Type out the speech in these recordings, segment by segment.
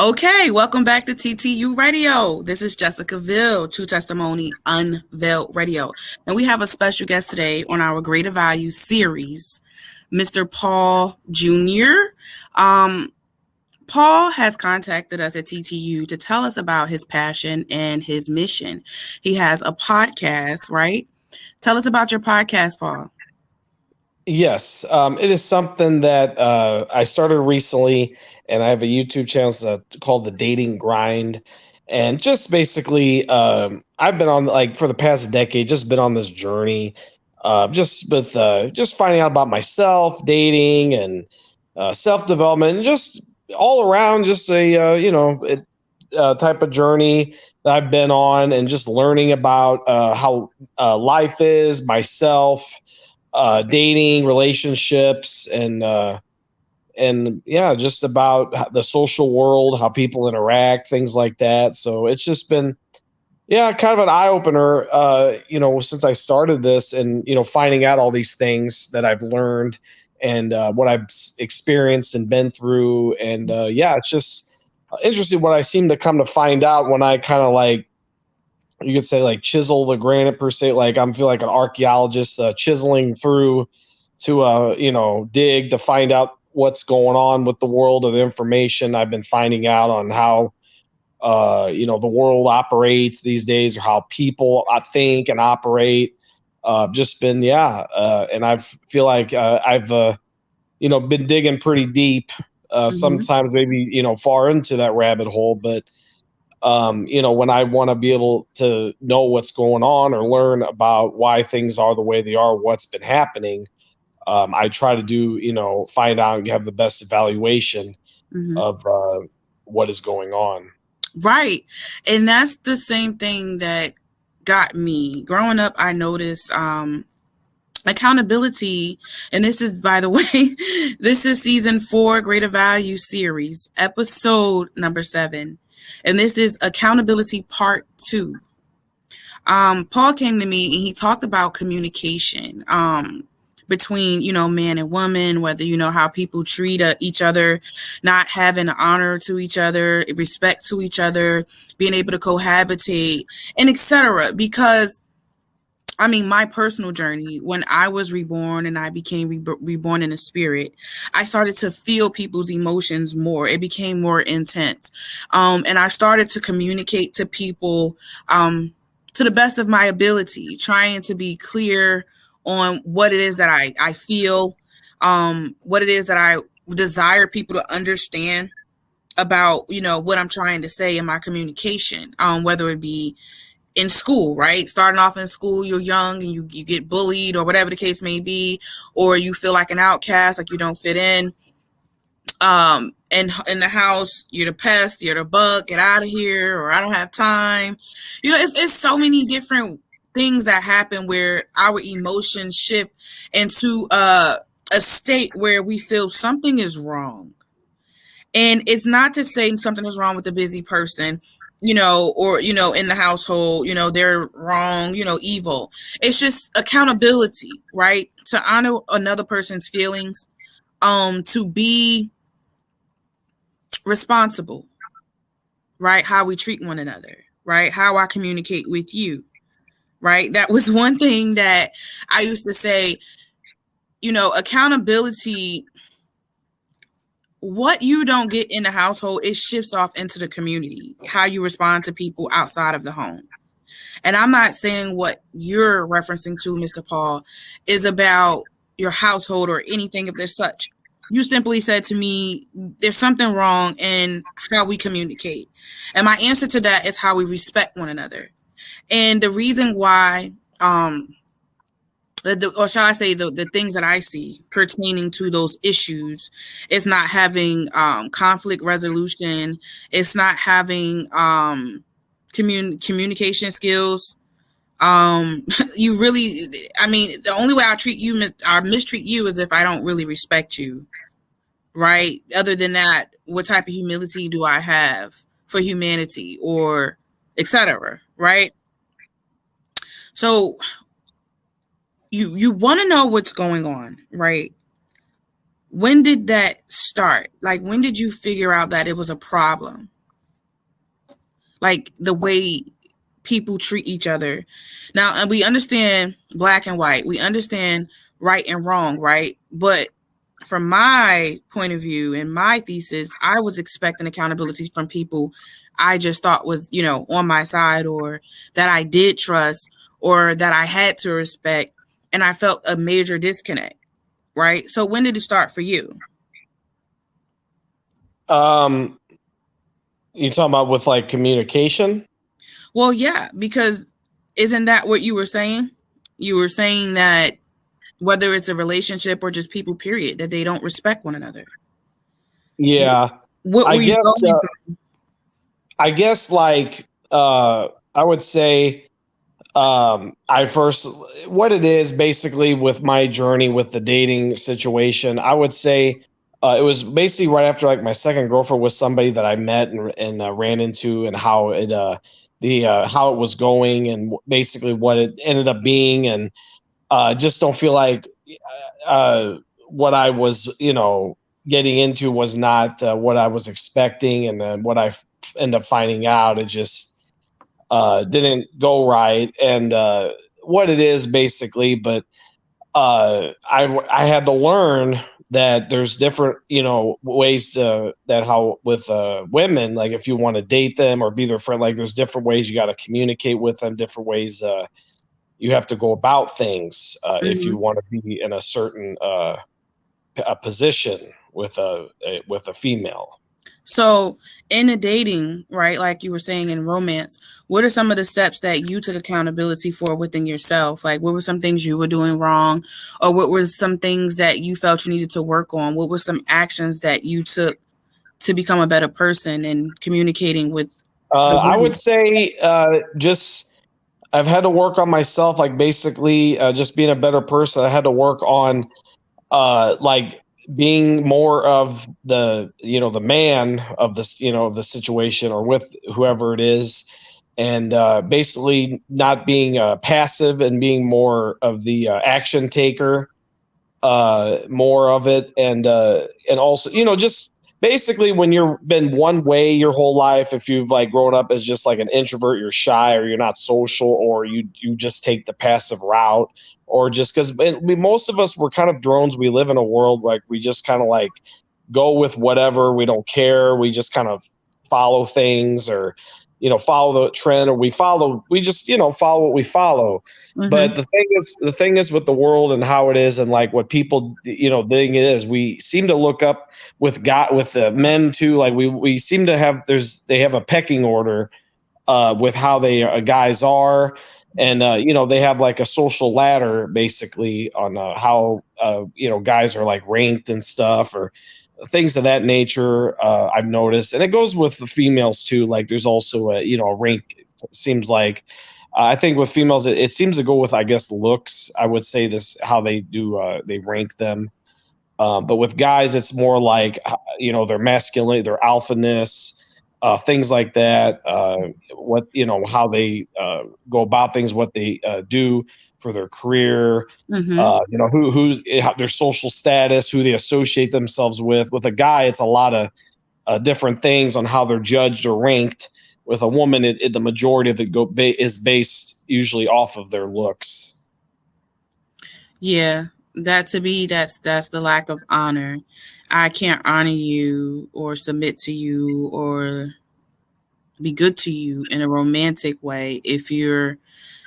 Okay, welcome back to TTU Radio. This is Jessica Ville, True Testimony Unveiled Radio. And we have a special guest today on our Greater Value series, Mr. Paul Jr. Um, Paul has contacted us at TTU to tell us about his passion and his mission. He has a podcast, right? Tell us about your podcast, Paul. Yes, it is something that I started recently, and I have a YouTube channel called The Dating Grind. And just basically, I've been on like for the past decade, just been on this journey, just finding out about myself, dating, and self development, and just all around, just type of journey that I've been on, and just learning about how life is, myself, dating, relationships, and yeah, just about the social world, how people interact, things like that. So it's just been yeah, kind of an eye opener, since I started this, and finding out all these things that I've learned, and what I've experienced and been through, and yeah, it's just interesting what I seem to come to find out when I kind of like, you could say, like chisel the granite per se. Like I'm feel like an archaeologist chiseling through to dig to find out what's going on with the world of the information I've been finding out on how the world operates these days, or how people think and operate. Just been and I feel like I've been digging pretty deep. Mm-hmm. Sometimes maybe far into that rabbit hole, but when I want to be able to know what's going on or learn about why things are the way they are, what's been happening, I try to do, find out and have the best evaluation Mm-hmm. of what is going on. Right. And that's the same thing that got me. Growing up, I noticed accountability. And this is, by the way, this is season 4, Greater Value series, episode number 7. And this is accountability part 2. Paul came to me and he talked about communication. Between man and woman, whether how people treat each other, not having honor to each other, respect to each other, being able to cohabitate, and etc. Because I mean, my personal journey, when I was reborn and I became reborn in the spirit, I started to feel people's emotions more. It became more intense. And I started to communicate to people to the best of my ability, trying to be clear on what it is that I feel, what it is that I desire people to understand about, what I'm trying to say in my communication, whether it be in school, right? Starting off in school, you're young and you get bullied or whatever the case may be, or you feel like an outcast, like you don't fit in. And in the house, you're the pest, you're the bug, get out of here, or I don't have time. It's so many different things that happen where our emotions shift into a state where we feel something is wrong. And it's not to say something is wrong with the busy person, or, in the household, they're wrong, evil. It's just accountability, right? To honor another person's feelings, to be responsible, right? How we treat one another, right? How I communicate with you, right? That was one thing that I used to say, accountability, what you don't get in the household, it shifts off into the community, how you respond to people outside of the home. And I'm not saying what you're referencing to, Mr. Paul, is about your household or anything of this such. You simply said to me, there's something wrong in how we communicate. And my answer to that is how we respect one another. And the reason why, or shall I say, the things that I see pertaining to those issues is not having conflict resolution. It's not having communication skills. You really, I mean, the only way I treat you or mistreat you is if I don't really respect you, right? Other than that, what type of humility do I have for humanity or etc., right? So you want to know what's going on, right? When did that start? Like, when did you figure out that it was a problem? Like the way people treat each other. Now, and we understand black and white. We understand right and wrong, right? But from my point of view and my thesis, I was expecting accountability from people I just thought was, on my side, or that I did trust, or that I had to respect. And I felt a major disconnect, right? So when did it start for you? Um, you talking about with like communication? Well, yeah, because isn't that what you were saying? You were saying that whether it's a relationship or just people, period, that they don't respect one another. Yeah, What I were you guess. going through? I guess like I would say I first what it is basically with my journey with the dating situation. I would say it was basically right after like my second girlfriend was somebody that I met and ran into, and how it the how it was going, and basically what it ended up being, and just don't feel like uh, what I was, getting into was not what I was expecting, and then what ended up finding out, it just didn't go right, and what it is basically. But I had to learn that there's different, ways to that how with women, like if you want to date them or be their friend, like there's different ways you got to communicate with them, different ways you have to go about things if you Mhm. want to be in a certain a position with a female. So, in the dating, right, like you were saying in romance, what are some of the steps that you took accountability for within yourself? Like, what were some things you were doing wrong, or what were some things that you felt you needed to work on? What were some actions that you took to become a better person and communicating with the I would women? say just I've had to work on myself, like basically just being a better person. I had to work on like being more of the man of this, of the situation, or with whoever it is, and basically not being passive, and being more of the action taker, more of it, and also, just basically when you're been one way your whole life, if you've like grown up as just like an introvert, you're shy, or you're not social, or you just take the passive route, or just because most of us, we're kind of drones. We live in a world like we just kind of like go with whatever, we don't care, we just kind of follow things, or follow the trend, or we just follow what we follow. But Mm-hmm. the thing is with the world and how it is, and like what people, thing is, we seem to look up with the men too. Like we seem to have they have a pecking order with how they guys are, and they have like a social ladder basically on how guys are like ranked and stuff, or things of that nature. I've noticed, and it goes with the females too. Like there's also a rank. It seems like I think with females, it seems to go with, I guess, looks. I would say this how they do they rank them. But with guys, it's more like their masculinity, their alphaness, things like that. What how they go about things, what they do for their career. Mm-hmm. Who's their social status, who they associate themselves with. With a guy, it's a lot of different things on how they're judged or ranked. With a woman, the majority of it is based usually off of their looks. Yeah, that's the lack of honor. I can't honor you or submit to you or be good to you in a romantic way if you're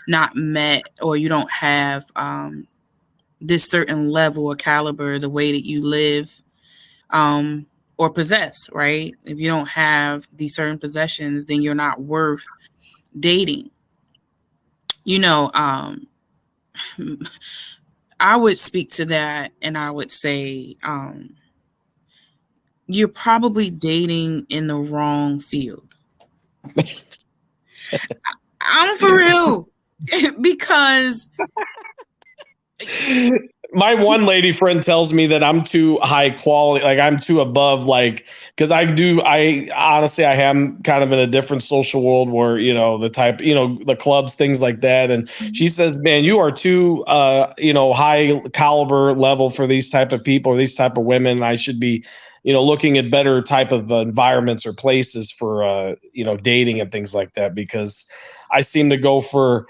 not met, or you don't have this certain level or caliber, the way that you live, um, or possess, right? If you don't have these certain possessions, then you're not worth dating. You know, I would speak to that and I would say, you're probably dating in the wrong field. I'm for real. Because my one lady friend tells me that I'm too high quality, like I'm too above, like, because I honestly, I am kind of in a different social world where, the type, the clubs, things like that. And she says, man, you are too, high caliber level for these type of people or these type of women. And I should be, looking at better type of environments or places for, dating and things like that, because I seem to go for,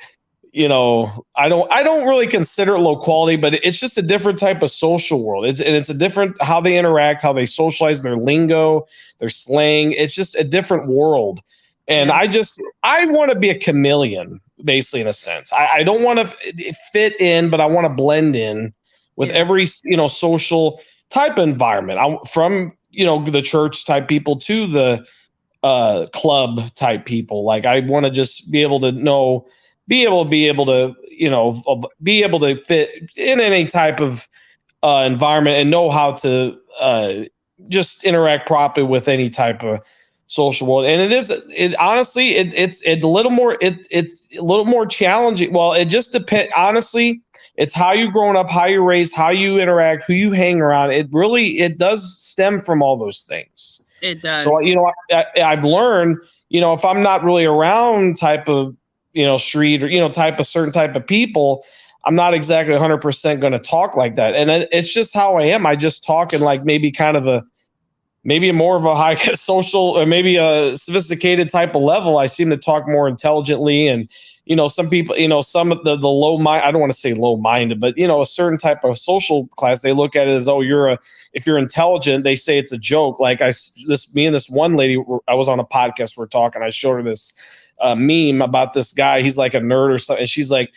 I don't really consider it low quality, but it's just a different type of social world. It's a different how they interact, how they socialize, their lingo, their slang. It's just a different world. And Yeah. I want to be a chameleon, basically, in a sense. I don't want to fit in, but I want to blend in with Yeah. every, social type of environment. From, the church type people to the club type people. Like, I want to just be able to know, be able to, be able to fit in any type of environment and know how to just interact properly with any type of social world. And it honestly, it's a little more, it's a little more challenging. Well, it just depends. Honestly, it's how you growing up, how you're raised, how you interact, who you hang around. It does stem from all those things. It So, does. I've learned, if I'm not really around type of, street or, type of certain type of people, I'm not exactly 100% going to talk like that. And it's just how I am. I just talk in like maybe kind of maybe more of a high social or maybe a sophisticated type of level. I seem to talk more intelligently. And, some people, some of the low mind, I don't want to say low minded, but, a certain type of social class, they look at it as, oh, if you're intelligent, they say it's a joke. Like me and this one lady, I was on a podcast, we're talking, I showed her this meme about this guy. He's like a nerd or something. And she's like,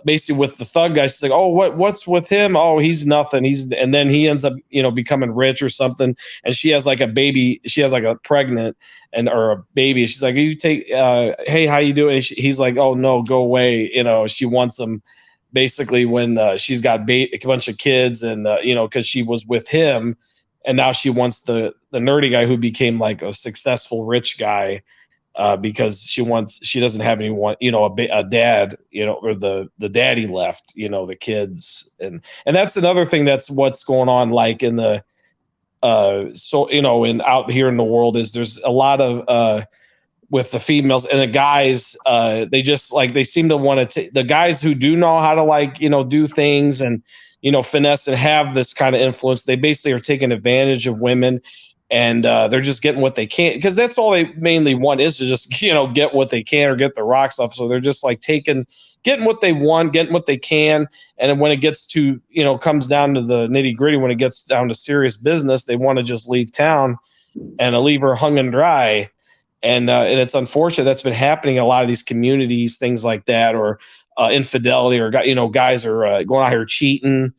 basically with the thug guy, she's like, oh, what's with him? Oh, he's nothing. And then he ends up, becoming rich or something. And she has like a baby. She has like a pregnant or a baby. She's like, you take, hey, how you doing? He's like, oh no, go away. She wants him basically when she's got a bunch of kids and, cause she was with him and now she wants the nerdy guy who became like a successful rich guy. Because she doesn't have anyone, a dad, or the daddy left, the kids, and that's another thing. That's what's going on, like in the so in out here in the world, is there's a lot of with the females and the guys, they just like they seem to want to the guys who do know how to like do things and finesse and have this kind of influence. They basically are taking advantage of women and they're just getting what they can because that's all they mainly want is to just get what they can or get the rocks off. So they're just like getting what they want, getting what they can, and then when it gets to comes down to the nitty gritty, when it gets down to serious business, they want to just leave town and leave her hung and dry. And it's unfortunate that's been happening in a lot of these communities, things like that, or infidelity, or guys are going out here cheating.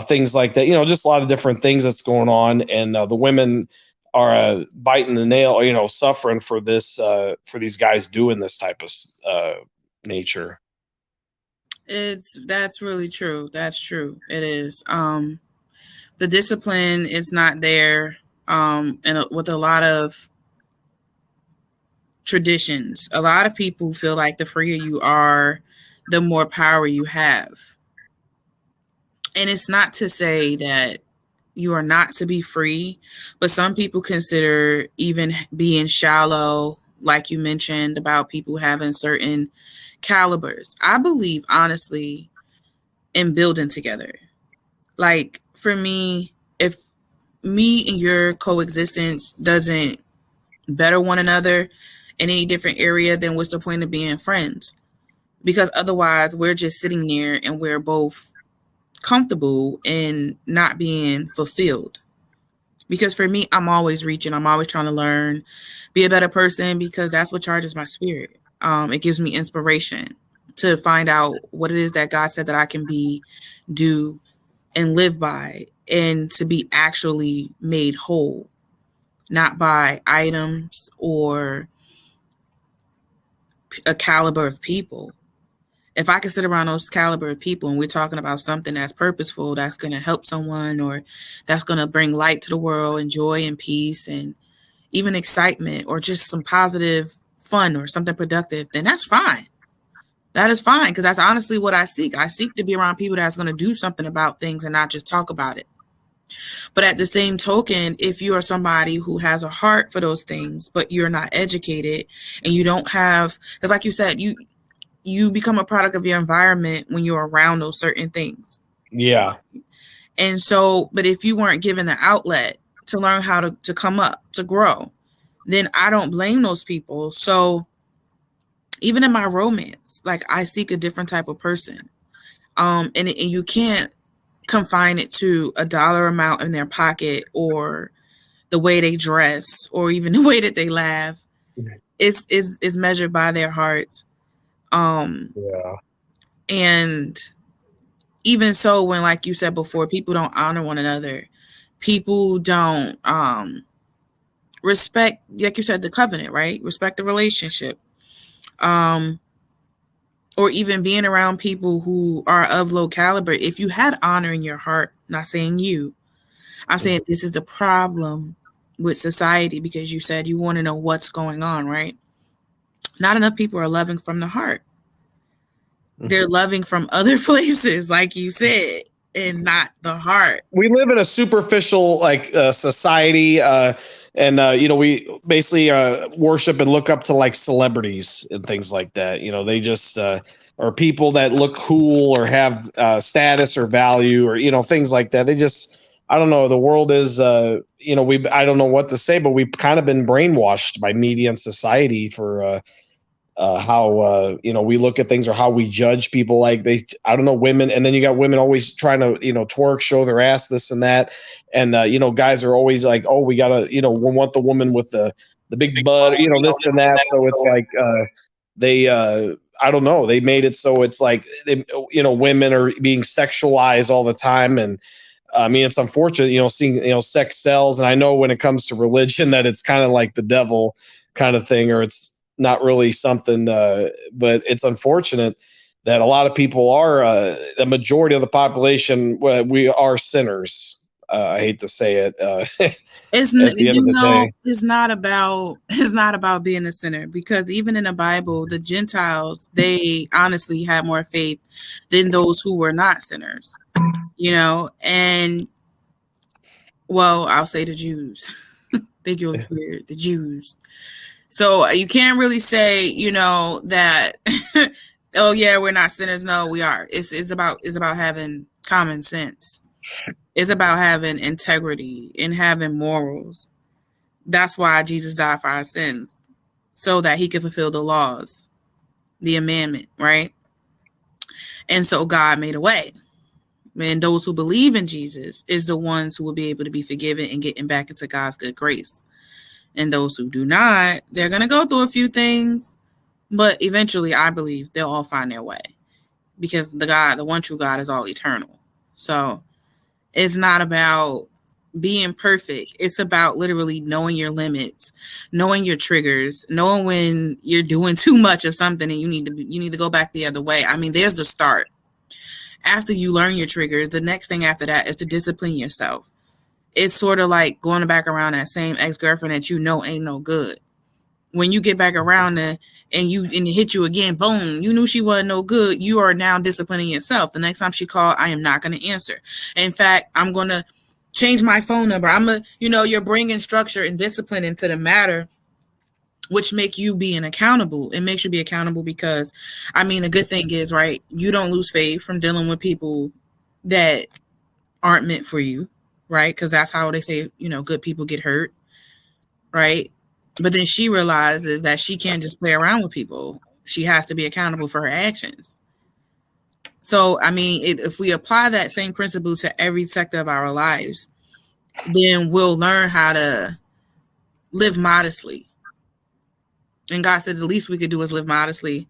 Things like that, just a lot of different things that's going on, and the women are biting the nail, suffering for this, for these guys doing this type of nature. That's really true. That's true. It is. The discipline is not there, and with a lot of traditions, a lot of people feel like the freer you are, the more power you have. And it's not to say that you are not to be free, but some people consider even being shallow, like you mentioned about people having certain calibers. I believe honestly in building together. Like for me, if me and your coexistence doesn't better one another in any different area, then what's the point of being friends? Because otherwise we're just sitting there and we're both comfortable in not being fulfilled. Because for me, I'm always reaching, I'm always trying to learn, be a better person, because that's what charges my spirit. It gives me inspiration to find out what it is that God said that I can be, do, and live by, and to be actually made whole, not by items or a caliber of people. If I can sit around those caliber of people and we're talking about something that's purposeful, that's going to help someone, or that's going to bring light to the world and joy and peace and even excitement, or just some positive fun or something productive, then that's fine. That is fine, because that's honestly what I seek. I seek to be around people that's going to do something about things and not just talk about it. But at the same token, if you are somebody who has a heart for those things, but you're not educated and you don't have, because like you said, you become a product of your environment when you're around those certain things. Yeah. And so, but if you weren't given the outlet to learn how to come up, to grow, then I don't blame those people. So even in my romance, like I seek a different type of person. And you can't confine it to a dollar amount in their pocket or the way they dress or even the way that they laugh. Is measured by their hearts. Yeah. And even so, when, like you said before, people don't honor one another, people don't respect, like you said, the covenant, right? Respect the relationship. Or even being around people who are of low caliber. If you had honor in your heart, not saying you, I'm saying this is the problem with society, because you said you want to know what's going on, right? Not enough people are loving from the heart. They're loving from other places, like you said, and not the heart. We live in a superficial society, and we basically worship and look up to like celebrities and things like that. They just are people that look cool or have status or value, or things like that. They just, I don't know, the world is we, I don't know what to say, but we've kind of been brainwashed by media and society for how we look at things, or how we judge people. Like I don't know, women, and then you got women always trying to twerk, show their ass, this and that, and guys are always like, oh, we gotta we want the woman with the big butt, this and that. So it's like they I don't know, they made it so it's like women are being sexualized all the time. And I mean, it's unfortunate, seeing sex sells. And I know when it comes to religion that it's kind of like the devil kind of thing, or it's not really something, but it's unfortunate that a lot of people are, the majority of the population, we are sinners. I hate to say it. It's At the end of the day, it's not about being a sinner, because even in the Bible, the Gentiles, they honestly had more faith than those who were not sinners. And well, I'll say the Jews. Think it was weird, the Jews. So you can't really say, that oh yeah, we're not sinners. No, we are. It's about having common sense. It's about having integrity and having morals. That's why Jesus died for our sins, so that he could fulfill the laws, the amendment, right? And so God made a way. And those who believe in Jesus is the ones who will be able to be forgiven and getting back into God's good grace. And those who do not, they're going to go through a few things, but eventually I believe they'll all find their way, because the one true God is all eternal. So it's not about being perfect. It's about literally knowing your limits, knowing your triggers, knowing when you're doing too much of something and you need to go back the other way. I mean, there's the start. After you learn your triggers, the next thing after that is to discipline yourself. It's sort of like going back around that same ex-girlfriend that ain't no good. When you get back around there and it hit you again, boom, you knew she wasn't no good. You are now disciplining yourself. The next time she called, I am not going to answer. In fact, I'm going to change my phone number. You're bringing structure and discipline into the matter, which make you being accountable. It makes you be accountable because, I mean, the good thing is, right, you don't lose faith from dealing with people that aren't meant for you, right? Because that's how they say, good people get hurt, right? But then she realizes that she can't just play around with people. She has to be accountable for her actions. So, I mean, if we apply that same principle to every sector of our lives, then we'll learn how to live modestly. And God said the least we could do is live modestly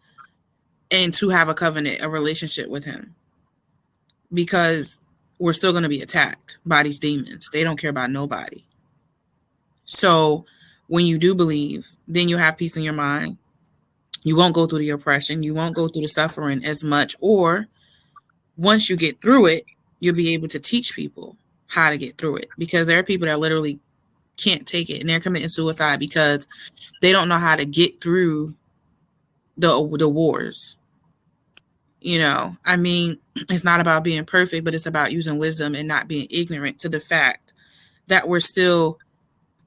and to have a covenant, a relationship with him. Because we're still going to be attacked by these demons. They don't care about nobody. So when you do believe, then you have peace in your mind. You won't go through the oppression. You won't go through the suffering as much. Or once you get through it, you'll be able to teach people how to get through it. Because there are people that literally can't take it and they're committing suicide because they don't know how to get through the wars. I mean, it's not about being perfect, but it's about using wisdom and not being ignorant to the fact that we're still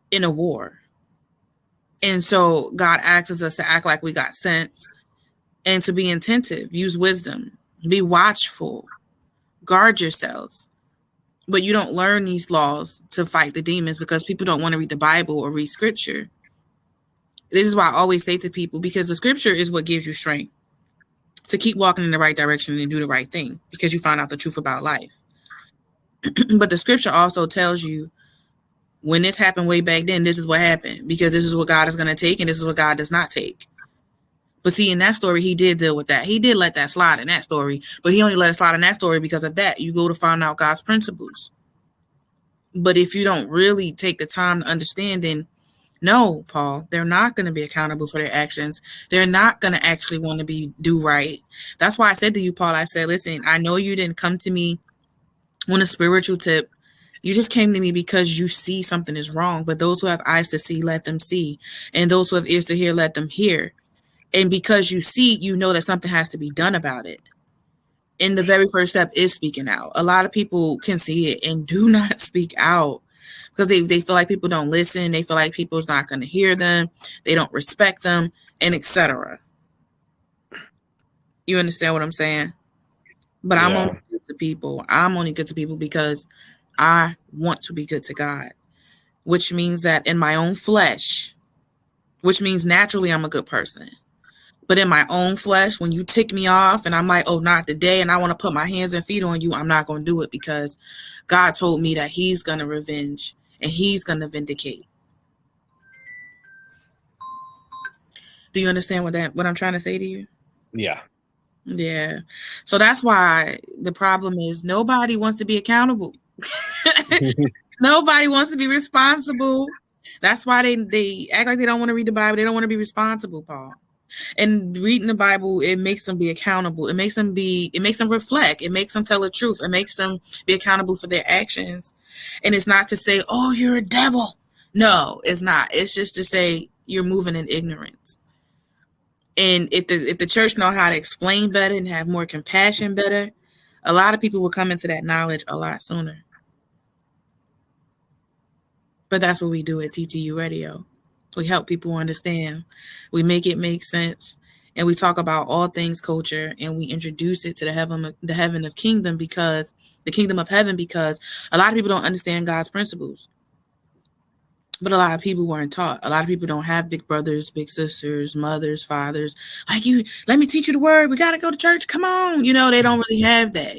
in a war. And so God asks us to act like we got sense and to be attentive, use wisdom, be watchful, guard yourselves. But you don't learn these laws to fight the demons because people don't want to read the Bible or read scripture. This is why I always say to people, because the scripture is what gives you strength to keep walking in the right direction and do the right thing because you find out the truth about life. But the scripture also tells you when this happened way back then, this is what happened because this is what God is going to take and this is what God does not take. But see, in that story, he did deal with that. He did let that slide in that story, but he only let it slide in that story because of that. You go to find out God's principles. But if you don't really take the time to understand, then no, Paul, they're not going to be accountable for their actions. They're not going to actually want to do right. That's why I said to you, Paul, I said, listen, I know you didn't come to me on a spiritual tip. You just came to me because you see something is wrong. But those who have eyes to see, let them see. And those who have ears to hear, let them hear. And because you see, you know that something has to be done about it. And the very first step is speaking out. A lot of people can see it and do not speak out because they feel like people don't listen. They feel like people's not going to hear them. They don't respect them, and etc. You understand what I'm saying? But I'm only good to people. I'm only good to people because I want to be good to God, which means that in my own flesh, which means naturally I'm a good person. But in my own flesh, when you tick me off and I'm like, oh, not today, and I want to put my hands and feet on you, I'm not going to do it because God told me that he's going to revenge and he's going to vindicate. Do you understand what I'm trying to say to you? Yeah. Yeah. So that's why the problem is nobody wants to be accountable. Nobody wants to be responsible. That's why they act like they don't want to read the Bible. They don't want to be responsible, Paul. And reading the Bible, it makes them be accountable. It makes them reflect. It makes them tell the truth. It makes them be accountable for their actions. And it's not to say, oh, you're a devil. No, it's not. It's just to say you're moving in ignorance. And if the church know how to explain better and have more compassion better, a lot of people will come into that knowledge a lot sooner. But that's what we do at TTU Radio. We help people understand. We make it make sense. And we talk about all things culture and we introduce it to the kingdom of heaven, because a lot of people don't understand God's principles. But a lot of people weren't taught. A lot of people don't have big brothers, big sisters, mothers, fathers. Like, you, let me teach you the word. We got to go to church. Come on. They don't really have that,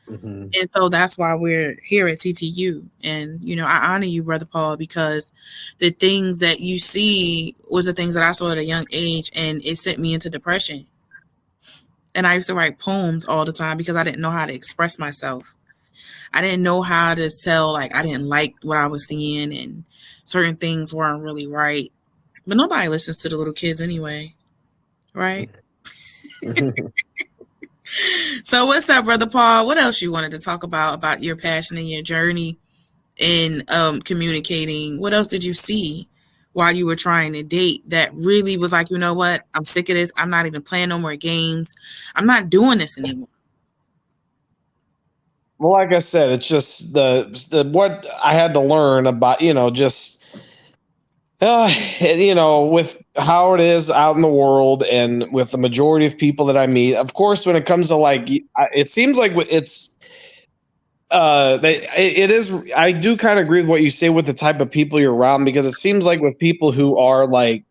Mm-hmm. And so that's why we're here at TTU. And, I honor you, Brother Paul, because the things that you see was the things that I saw at a young age, and it sent me into depression. And I used to write poems all the time because I didn't know how to express myself. I didn't know how to tell, like, I didn't like what I was seeing and certain things weren't really right. But nobody listens to the little kids anyway, right? So what's up, Brother Paul? What else you wanted to talk about your passion and your journey in communicating? What else did you see while you were trying to date that really was like, you know what? I'm sick of this. I'm not even playing no more games. I'm not doing this anymore. Well, like I said, it's just the what I had to learn about, with how it is out in the world and with the majority of people that I meet. Of course, when it comes to it seems like it's it is. I do kind of agree with what you say with the type of people you're around, because it seems like with people who are like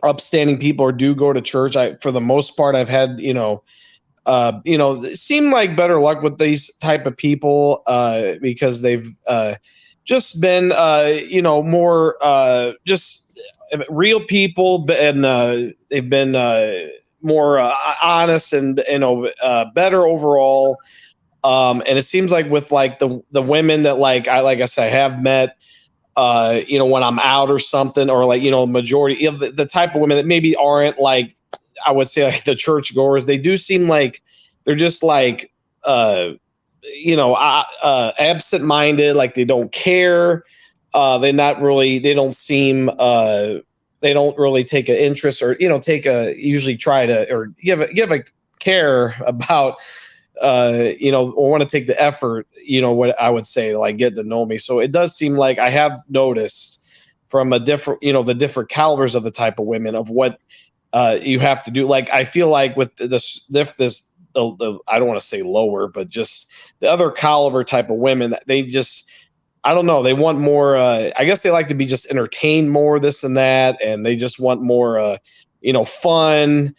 upstanding people or do go to church, for the most part, I've had it seemed like better luck with these type of people because they've just been more just real people, and they've been more honest and better overall. And it seems like with like the women that I said, I have met when I'm out or something, or majority of the type of women that maybe aren't I would say like the church goers, they do seem like they're just absent-minded, like they don't care. They don't seem they don't really take an interest or usually try to or give a care about or want to take the effort, what I would say, like, get to know me. So it does seem like I have noticed from a different, the different calibers of the type of women of what you have to do. Like, I feel like with the I don't want to say lower, but just the other caliber type of women, they just, I don't know, they want more. I guess they like to be just entertained more, this and that, and they just want more, fun,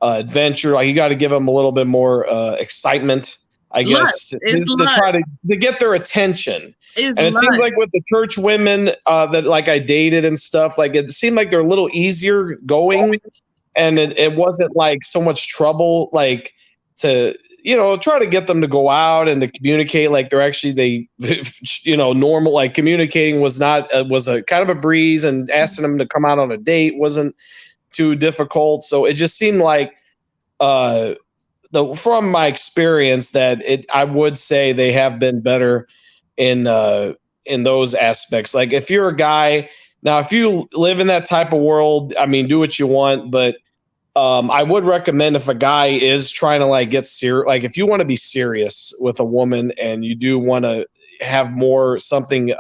adventure. Like, you got to give them a little bit more excitement, I guess, to try to get their attention. And it seems like with the church women that, like, I dated and stuff, like, it seemed like they're a little easier going, and it wasn't like so much trouble, like, to try to get them to go out and to communicate. Like, normal, like, communicating was not was a kind of a breeze, and asking them to come out on a date wasn't too difficult. So it just seemed like from my experience that I would say they have been better in those aspects. Like, if you're a guy now, if you live in that type of world, I mean, do what you want, but I would recommend, if a guy is trying to, like, get serious, like, if you want to be serious with a woman and you do want to have more something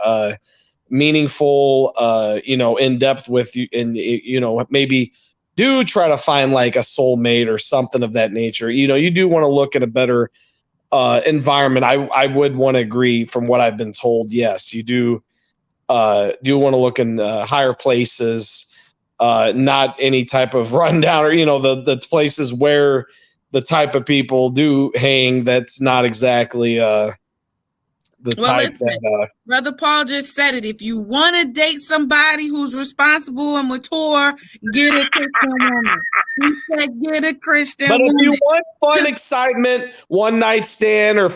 meaningful, in depth with you, and maybe do try to find, like, a soulmate or something of that nature. You do want to look at a better environment. I would want to agree, from what I've been told. Yes, you do want to look in higher places. Not any type of rundown, or the places where the type of people do hang. That's not exactly type that. Brother Paul just said it. If you want to date somebody who's responsible and mature, get a Christian woman. He said, get a Christian woman. But if you want fun, excitement, one night stand, or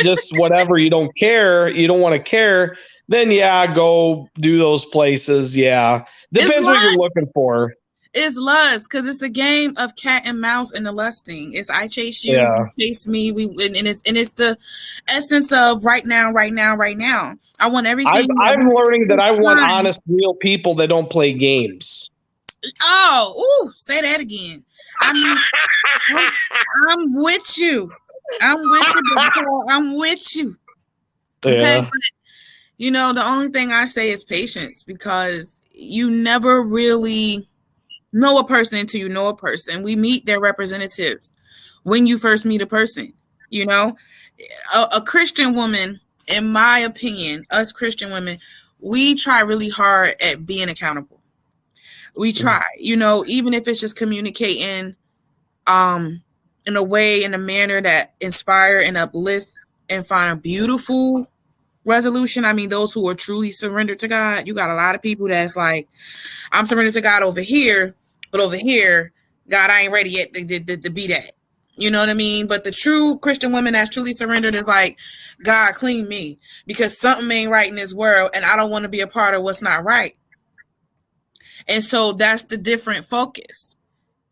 just whatever, you don't want to care, then yeah, go do those places. Yeah. Depends what you're looking for. It's lust, because it's a game of cat and mouse and the lusting. It's I chase you, you chase me. And it's the essence of right now. I want everything. I'm learning that I want honest, real people that don't play games. Oh, say that again. I'm with you. I'm with you. Okay. Yeah. But, the only thing I say is patience, because you never really know a person until you know a person. We meet their representatives when you first meet a person. A Christian woman, in my opinion, us Christian women, we try really hard at being accountable. We try, even if it's just communicating in a way, in a manner that inspire and uplift and find a beautiful resolution. I mean, those who are truly surrendered to God. You got a lot of people that's like, I'm surrendered to God over here, but over here, God, I ain't ready yet to be that. You know what I mean? But the true Christian women that's truly surrendered is like, God, clean me, because something ain't right in this world, and I don't want to be a part of what's not right. And so that's the different focus,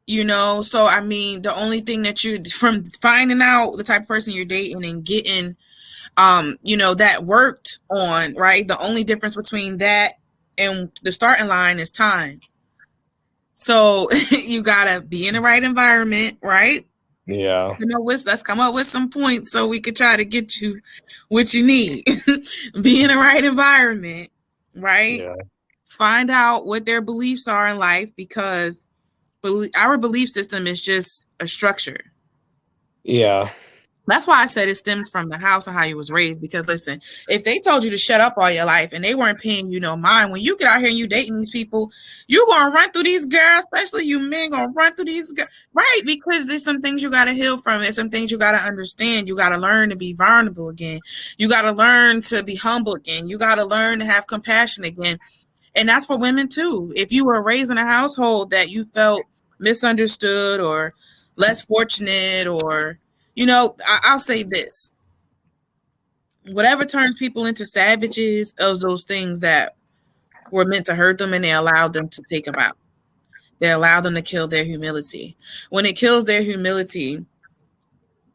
So, I mean, the only thing that from finding out the type of person you're dating and getting, that worked on, right? The only difference between that and the starting line is time. So you gotta be in the right environment, right? Yeah. Let's come up with some points so we could try to get you what you need. Be in the right environment, right? Yeah. Find out what their beliefs are in life, because our belief system is just a structure. Yeah. That's why I said it stems from the house and how you was raised. Because listen, if they told you to shut up all your life and they weren't paying no mind, when you get out here and you dating these people, you're gonna run through these girls, especially you men gonna run through these girls, right? Because there's some things you gotta heal from. There's some things you gotta understand. You gotta learn to be vulnerable again. You gotta learn to be humble again. You gotta learn to have compassion again. And that's for women too. If you were raised in a household that you felt misunderstood or less fortunate, or I'll say this. Whatever turns people into savages is those things that were meant to hurt them, and they allowed them to take them out. They allowed them to kill their humility. When it kills their humility,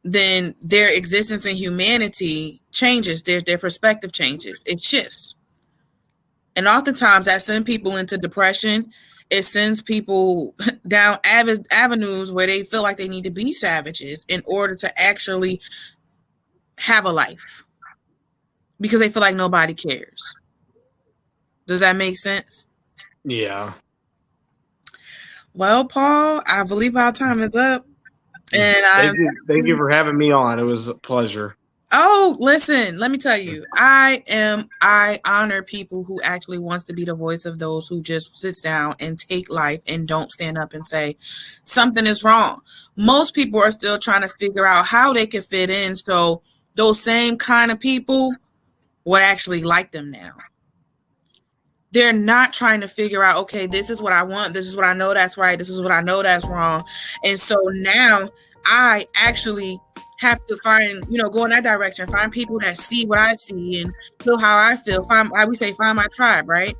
then their existence in humanity changes. Their perspective changes. It shifts. And oftentimes that sends people into depression It sends people down avenues where they feel like they need to be savages in order to actually have a life because they feel like nobody cares. Does that make sense? Yeah. Well, Paul, I believe our time is up. And Thank you for having me on. It was a pleasure. Oh, listen, let me tell you, I honor people who actually wants to be the voice of those who just sits down and take life and don't stand up and say something is wrong. Most people are still trying to figure out how they can fit in, so those same kind of people would actually like them now. They're not trying to figure out, okay, this is what I want, this is what I know that's right, this is what I know that's wrong. And so now I actually have to find, go in that direction, find people that see what I see and feel how I feel. Find my tribe, right?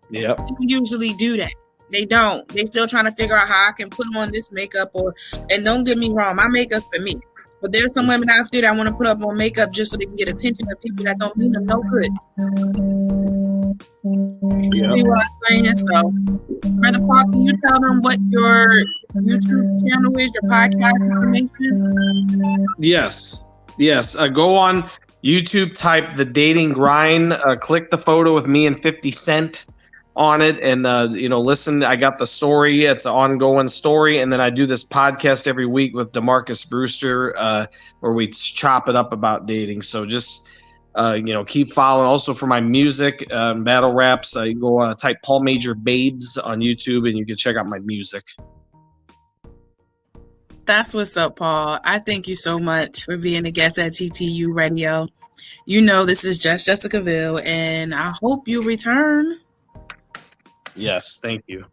Yep. People usually do that. They don't. They still trying to figure out how I can put on this makeup and don't get me wrong, my makeup's for me. But there's some women out there that want to put up on makeup just so they can get attention of people that don't mean them no good. Yep. See what I'm saying? So, Brother Paul, can you tell them what your YouTube channel is, your podcast information? Yes. Go on YouTube, type The Dating Grind, click the photo with me and 50 Cent on it, and listen. I got the story. It's an ongoing story, and then I do this podcast every week with DeMarcus Brewster, where we chop it up about dating. So just keep following. Also for my music, battle raps, you go type Paul Major Babes on YouTube, and you can check out my music. That's what's up, Paul. I thank you so much for being a guest at TTU Radio. This is just Jessica VEALE, and I hope you return. Yes, thank you.